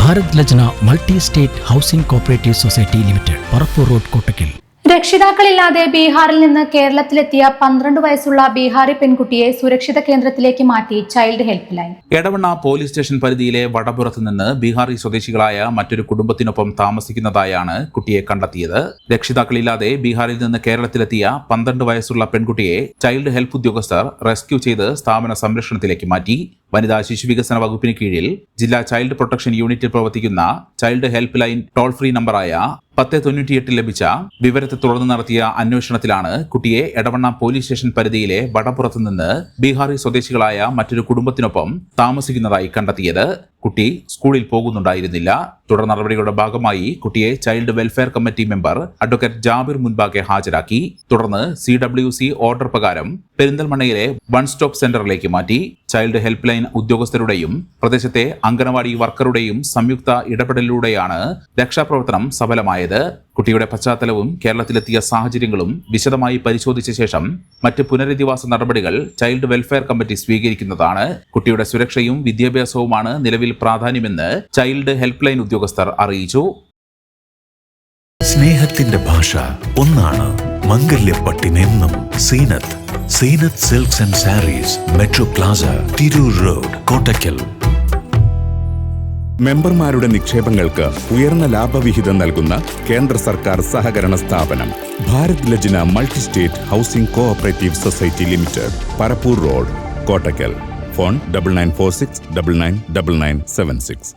Bharat Lajna multi state housing cooperative society limited, Parappur road, Kottakkal. രക്ഷിതാക്കളില്ലാതെ ബീഹാറിൽ നിന്ന് കേരളത്തിലെത്തിയ 12 വയസ്സുള്ള ബീഹാറി പെൺകുട്ടിയെ സുരക്ഷിത കേന്ദ്രത്തിലേക്ക് മാറ്റി child help line. Edavanna police station പരിധിയിലെ വടപുറത്ത് നിന്ന് ബീഹാറി സ്വദേശികളായ മറ്റൊരു കുടുംബത്തിനൊപ്പം താമസിക്കുന്നതായാണ് കുട്ടിയെ കണ്ടെത്തിയത്. രക്ഷിതാക്കളില്ലാതെ ബീഹാറിൽ നിന്ന് കേരളത്തിലെത്തിയ 12 വയസ്സുള്ള പെൺകുട്ടിയെ ചൈൽഡ് ഹെൽപ്പ് ഉദ്യോഗസ്ഥർ റെസ്ക്യൂ ചെയ്ത് സ്ഥാപന സംരക്ഷണത്തിലേക്ക് മാറ്റി. വനിതാ ശിശുവികസന വകുപ്പിന് കീഴിൽ ജില്ലാ ചൈൽഡ് പ്രൊട്ടക്ഷൻ യൂണിറ്റിൽ പ്രവർത്തിക്കുന്ന child help line toll free നമ്പറായ 1098 ലഭിച്ച വിവരത്തെ തുടർന്ന് നടത്തിയ അന്വേഷണത്തിലാണ് കുട്ടിയെ എടവണ്ണ പോലീസ് സ്റ്റേഷൻ പരിധിയിലെ വടപുറത്ത് നിന്ന് ബീഹാറി സ്വദേശികളായ മറ്റൊരു കുടുംബത്തിനൊപ്പം താമസിക്കുന്നതായി കണ്ടെത്തിയത്. കുട്ടി സ്കൂളിൽ പോകുന്നുണ്ടായിരുന്നില്ല. തുടർ നടപടികളുടെ ഭാഗമായി കുട്ടിയെ child welfare committee member advocate Jabir മുൻപാകെ ഹാജരാക്കി. തുടർന്ന് CWC ഓർഡർ പ്രകാരം പെരിന്തൽമണ്ണയിലെ വൺ സ്റ്റോപ്പ് സെന്ററിലേക്ക് മാറ്റി. ചൈൽഡ് ഹെൽപ്പ് ലൈൻ ഉദ്യോഗസ്ഥരുടെയും പ്രദേശത്തെ അംഗനവാടി വർക്കറുടെയും സംയുക്ത ഇടപെടലിലൂടെയാണ് രക്ഷാപ്രവർത്തനം സഫലമായത്. കുട്ടിയുടെ പശ്ചാത്തലവും കേരളത്തിലെത്തിയ സാഹചര്യങ്ങളും വിശദമായി പരിശോധിച്ച ശേഷം മറ്റ് പുനരധിവാസ നടപടികൾ ചൈൽഡ് വെൽഫെയർ കമ്മിറ്റി സ്വീകരിക്കുന്നതാണ്. കുട്ടിയുടെ സുരക്ഷയും വിദ്യാഭ്യാസവുമാണ് നിലവിൽ പ്രാധാന്യമെന്ന് ചൈൽഡ് ഹെൽപ്പ് ലൈൻ ഉദ്യോഗസ്ഥർ അറിയിച്ചു. സ്നേഹത്തിന്റെ ഭാഷ ഒന്നാണ്. മംഗല്യപ്പട്ടിനെന്നും Zeenath silks and sarees, metro plaza, Tirur road, Kottakkal. മെമ്പർമാരുടെ നിക്ഷേപങ്ങൾക്ക് ഉയർന്ന ലാഭവിഹിതം നൽകുന്ന കേന്ദ്ര സർക്കാർ സഹകരണ സ്ഥാപനം Bharat Lajna multi state housing cooperative society limited, Parappur road, Kottakkal. Phone 9946999976.